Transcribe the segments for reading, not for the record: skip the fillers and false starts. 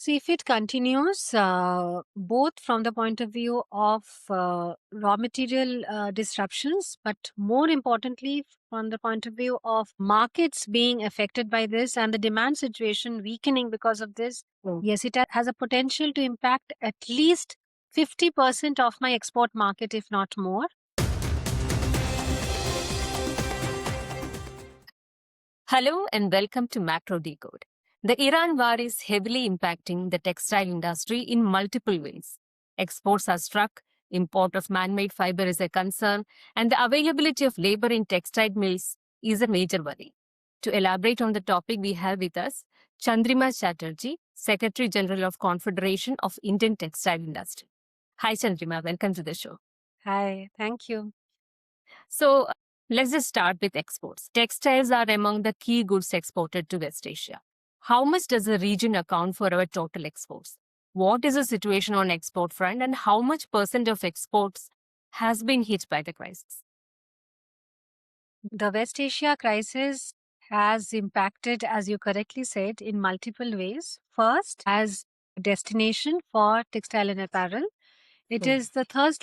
See, if it continues, both from the point of view of raw material disruptions, but more importantly, from the point of view of markets being affected by this and the demand situation weakening because of this, yes, it has a potential to impact at least 50% of my export market, if not more. Hello and welcome to Macro Decode. The Iran war is heavily impacting the textile industry in multiple ways. Exports are struck, import of man-made fiber is a concern, and the availability of labor in textile mills is a major worry. To elaborate on the topic, we have with us Chandrima Chatterjee, Secretary General of Confederation of Indian Textile Industry. Hi Chandrima, welcome to the show. Hi, thank you. So let's just start with exports. Textiles are among the key goods exported to West Asia. How much does the region account for our total exports? What is the situation on export front and how much percent of exports has been hit by the crisis? The West Asia crisis has impacted, as you correctly said, in multiple ways. First, as a destination for textile and apparel, it is the third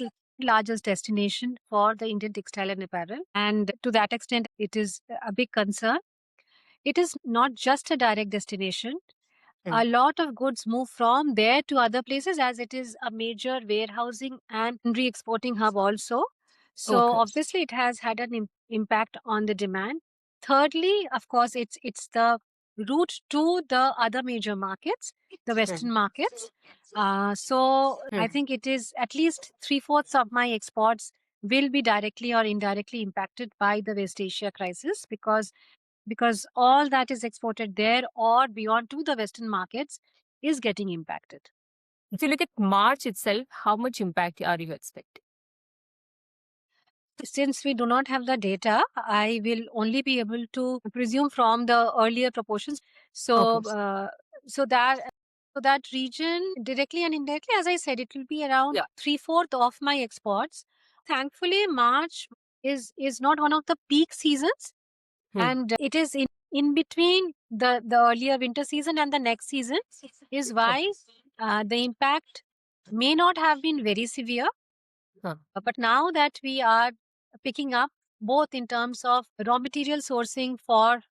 largest destination for the Indian textile and apparel. And to that extent, it is a big concern. It is not just a direct destination. A lot of goods move from there to other places as it is a major warehousing and re-exporting hub also. So Okay. obviously it has had an impact on the demand. Thirdly, of course, it's the route to the other major markets, the Western markets. So I think it is at least 3/4 of my exports will be directly or indirectly impacted by the West Asia crisis because all that is exported there or beyond to the Western markets is getting impacted. If you look at March itself, how much impact are you expecting? Since we do not have the data, I will only be able to presume from the earlier proportions. So, Okay. so that region, directly and indirectly, as I said, it will be around Yeah. 3/4 of my exports. Thankfully, March is not one of the peak seasons, and it is in between the earlier winter season and the next season, is why the impact may not have been very severe. But now that we are picking up both in terms of raw material sourcing for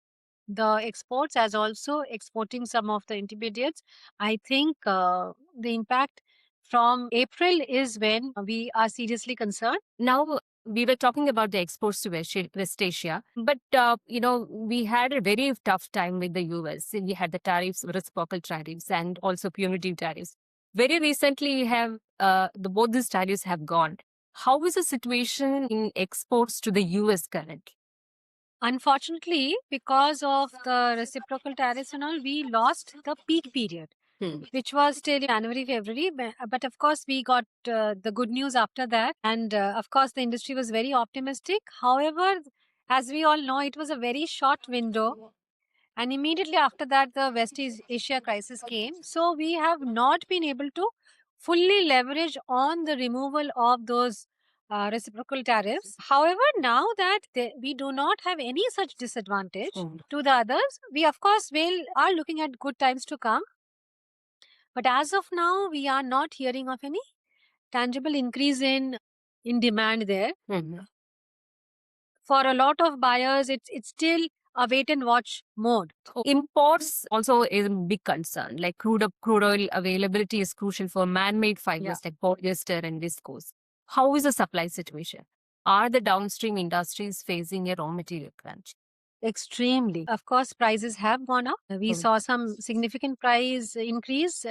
the exports as also exporting some of the intermediates, I think the impact from April is when we are seriously concerned. Now, we were talking about the exports to West Asia, but we had a very tough time with the US. We had the tariffs, reciprocal tariffs, and also punitive tariffs. Very recently, we have both these tariffs have gone. How is the situation in exports to the US currently? Unfortunately, because of the reciprocal tariffs and all, we lost the peak period, which was till January, February. But of course, we got the good news after that. And of course, the industry was very optimistic. However, as we all know, it was a very short window. And immediately after that, the West Asia crisis came. So we have not been able to fully leverage on the removal of those reciprocal tariffs. However, now that we do not have any such disadvantage to the others, we of course are looking at good times to come. But as of now, we are not hearing of any tangible increase in demand there. For a lot of buyers, it's still a wait and watch mode. Imports also is a big concern. Like crude oil availability is crucial for man-made fibers like polyester and viscose. How is the supply situation? Are the downstream industries facing a raw material crunch? Extremely. Of course, prices have gone up. We saw some significant price increase,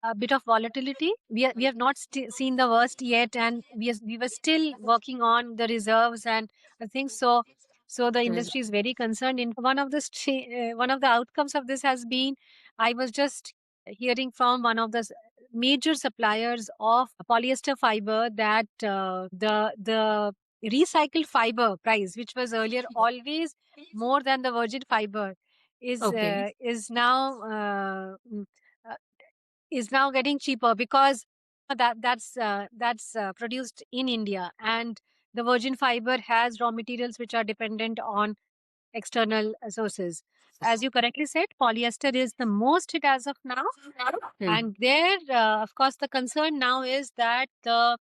a bit of volatility. We have not seen the worst yet, and we were still working on the reserves and things. So the industry is very concerned. In one of the outcomes of this has been, I was just hearing from one of the major suppliers of polyester fiber that the recycled fiber price, which was earlier always more than the virgin fiber, is Okay. is now getting cheaper because that's produced in India, and the virgin fiber has raw materials which are dependent on external sources. as you correctly said, polyester is the most hit as of now. And there, of course, the concern now is that the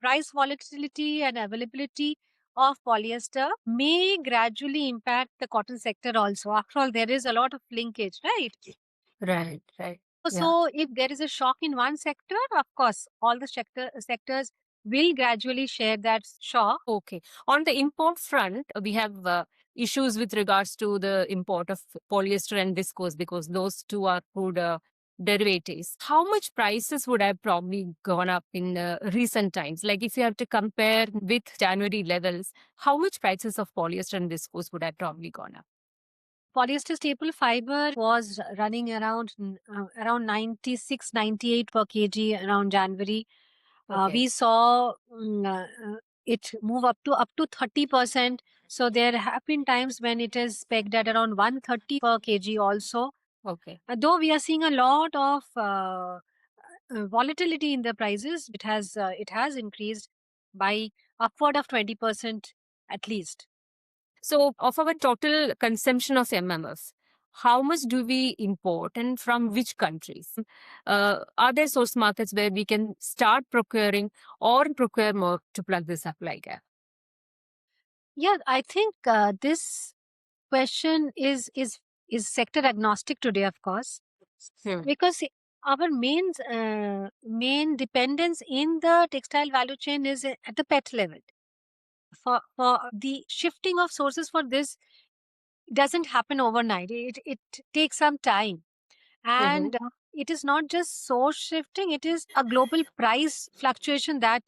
price volatility and availability of polyester may gradually impact the cotton sector also. After all, there is a lot of linkage, right? Right, right. So if there is a shock in one sector, of course, all the sectors will gradually share that shock. Okay. On the import front, we have issues with regards to the import of polyester and viscose because those two are crude derivatives. How much prices would have probably gone up in recent times? Like if you have to compare with January levels, how much prices of polyester and viscose would have probably gone up? Polyester staple fiber was running around 96, 98 per kg around January. Okay. We saw it move up to 30%. So there have been times when it is pegged at around 130 per kg also. Okay. Though we are seeing a lot of volatility in the prices, it has increased by upward of 20% at least. So, of our total consumption of MMF, how much do we import and from which countries? Are there source markets where we can start procuring or procure more to plug the supply gap? Yeah, I think this question is sector agnostic today, of course, because our main dependence in the textile value chain is at the pet level. For the shifting of sources for this doesn't happen overnight. It takes some time. And it is not just source shifting, it is a global price fluctuation that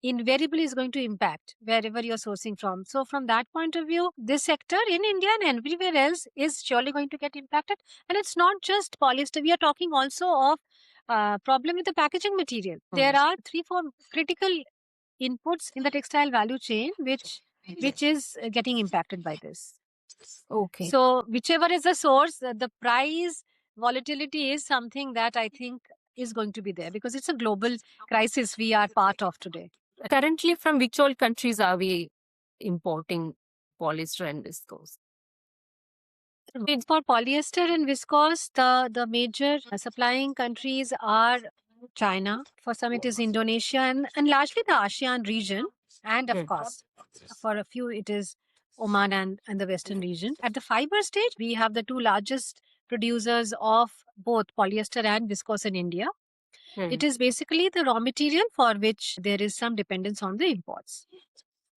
invariably is going to impact wherever you're sourcing from. So, from that point of view, this sector in India and everywhere else is surely going to get impacted. And it's not just polyester, we are talking also of problem with the packaging material. There are 3-4 critical inputs in the textile value chain which is getting impacted by this. Okay. So, whichever is the source, the price volatility is something that I think is going to be there because it's a global crisis we are part of today. Currently, from which all countries are we importing polyester and viscose? For polyester and viscose, the major supplying countries are China. For some, it is Indonesia and largely the ASEAN region. And of course, for a few, it is Oman and the Western region. At the fiber stage, we have the two largest producers of both polyester and viscose in India. It is basically the raw material for which there is some dependence on the imports.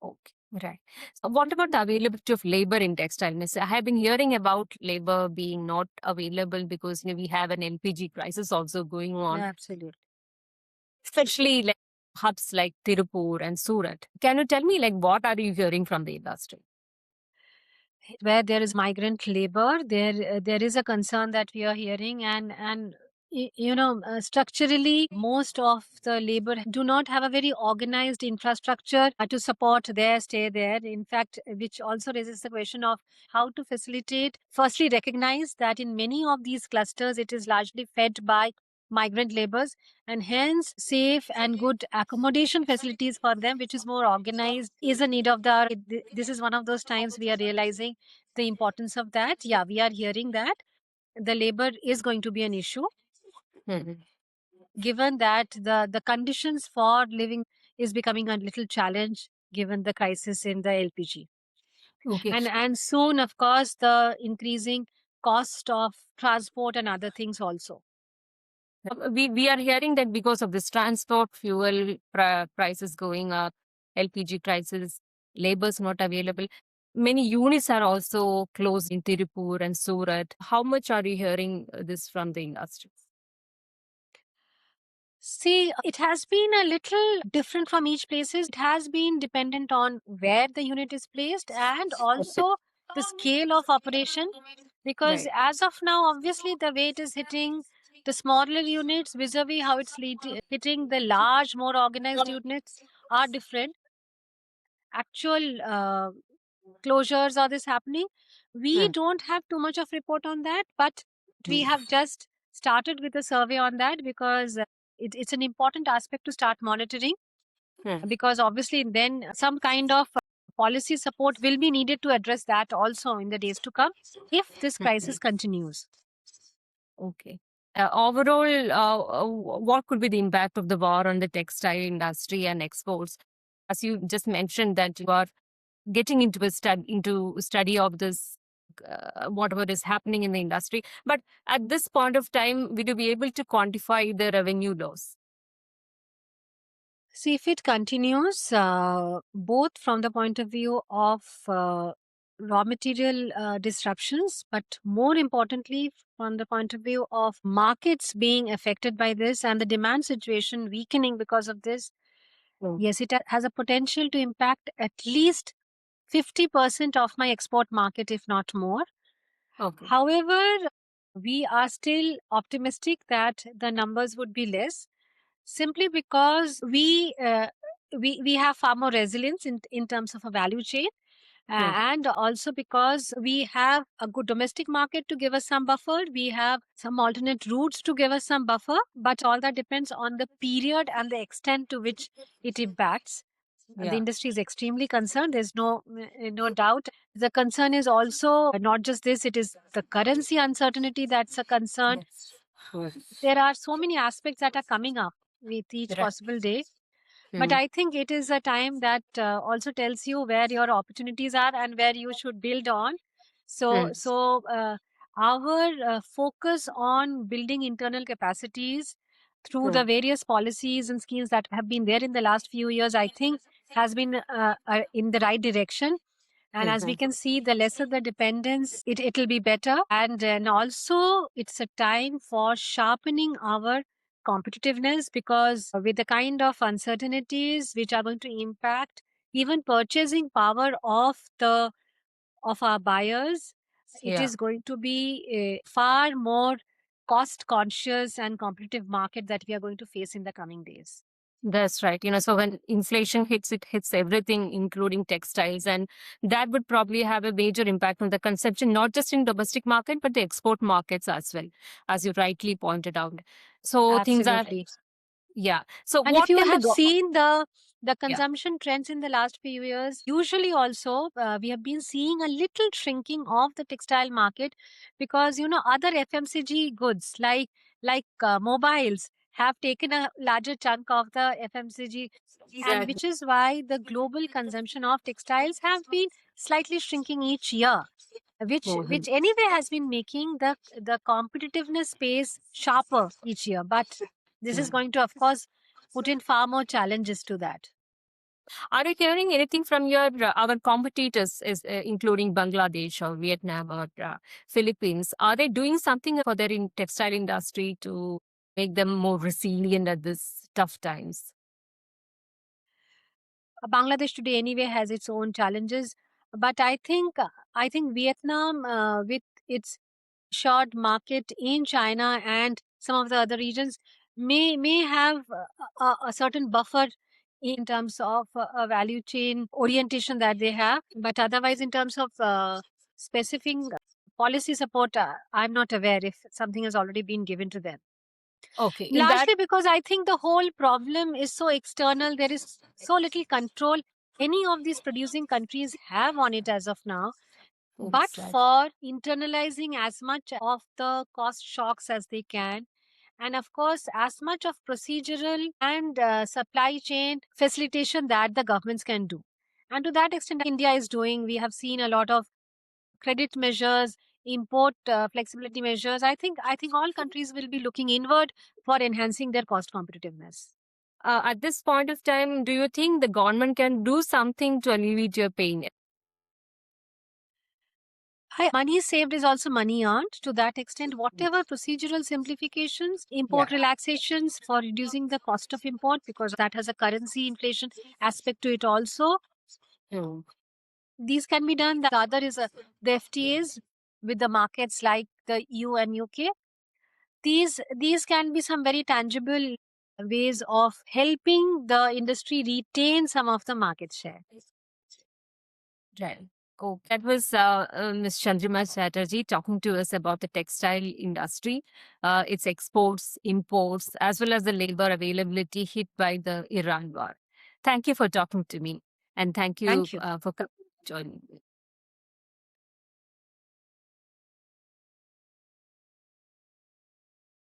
Okay, right. So what about the availability of labor in textile? Miss, I have been hearing about labor being not available because we have an LPG crisis also going on. Absolutely. Especially like hubs like Tirupur and Surat. Can you tell me what are you hearing from the industry? Where there is migrant labor, there is a concern that we are hearing, and structurally, most of the labor do not have a very organized infrastructure to support their stay there. In fact, which also raises the question of how to facilitate. Firstly, recognize that in many of these clusters, it is largely fed by migrant laborers, and hence safe and good accommodation facilities for them, which is more organized, is a need of the hour. This is one of those times we are realizing the importance of that. Yeah, we are hearing that the labor is going to be an issue, given that the conditions for living is becoming a little challenge given the crisis in the LPG. Okay. And soon, of course, the increasing cost of transport and other things also. We are hearing that because of this transport, fuel prices going up, LPG crisis, labor's not available. Many units are also closed in Tirupur and Surat. How much are you hearing this from the industry? See, it has been a little different from each places. It has been dependent on where the unit is placed and also the scale of operation. Because as of now, obviously, the way it is hitting the smaller units vis-a-vis how it's hitting the large, more organized units are different. Actual closures or this happening, we don't have too much of report on that, but we have just started with a survey on that because it's an important aspect to start monitoring, because obviously then some kind of policy support will be needed to address that also in the days to come if this crisis continues. Okay. Overall, what could be the impact of the war on the textile industry and exports? As you just mentioned that you are getting into study of this, whatever is happening in the industry. But at this point of time, will you be able to quantify the revenue loss? See, if it continues, both from the point of view of raw material disruptions, but more importantly, from the point of view of markets being affected by this and the demand situation weakening because of this, yes, it has a potential to impact at least 50% of my export market, if not more. Okay. However, we are still optimistic that the numbers would be less simply because we have far more resilience in terms of a value chain, and also because we have a good domestic market to give us some buffer. We have some alternate routes to give us some buffer, but all that depends on the period and the extent to which it impacts. The industry is extremely concerned. There's no doubt. The concern is also not just this, it is the currency uncertainty that's a concern. There are so many aspects that are coming up with each Right. possible day. But I think it is a time that also tells you where your opportunities are and where you should build on. So our focus on building internal capacities through the various policies and schemes that have been there in the last few years, I think, has been in the right direction. And as we can see, the lesser the dependence, it'll be better. And then also, it's a time for sharpening our competitiveness, because with the kind of uncertainties which are going to impact even purchasing power of our buyers, it is going to be a far more cost conscious and competitive market that we are going to face in the coming days. That's right. So when inflation hits, it hits everything, including textiles, and that would probably have a major impact on the consumption, not just in domestic market, but the export markets as well, as you rightly pointed out. So things are, Absolutely. yeah. So And if what you can the have go? seen the Yeah. consumption trends in the last few years, usually also we have been seeing a little shrinking of the textile market, because other FMCG goods like mobiles have taken a larger chunk of the FMCG, and which is why the global consumption of textiles have been slightly shrinking each year, which anyway has been making the competitiveness space sharper each year. But this is going to, of course, put in far more challenges to that. Are you hearing anything from your our competitors, including Bangladesh or Vietnam or Philippines? Are they doing something for their textile industry to make them more resilient at this tough times? Bangladesh today anyway has its own challenges, but I think Vietnam, with its short market in China and some of the other regions, may have a certain buffer in terms of a value chain orientation that they have. But otherwise, in terms of specific policy support, I'm not aware if something has already been given to them. Okay, in that, Largely because I think the whole problem is so external. There is so little control any of these producing countries have on it as of now. But exactly. for internalizing as much of the cost shocks as they can, and of course, as much of procedural and supply chain facilitation that the governments can do. And to that extent, India is doing. We have seen a lot of credit measures, import flexibility measures. I think all countries will be looking inward for enhancing their cost competitiveness. At this point of time, do you think the government can do something to alleviate your pain? Money saved is also money earned. To that extent, whatever procedural simplifications, import relaxations for reducing the cost of import, because that has a currency inflation aspect to it also, these can be done. The other is the FTAs with the markets like the EU and UK. These can be some very tangible ways of helping the industry retain some of the market share. Right. Cool. That was Ms. Chandrima Chatterjee talking to us about the textile industry, its exports, imports, as well as the labor availability hit by the Iran war. Thank you for talking to me. And thank you, Thank you. for joining me.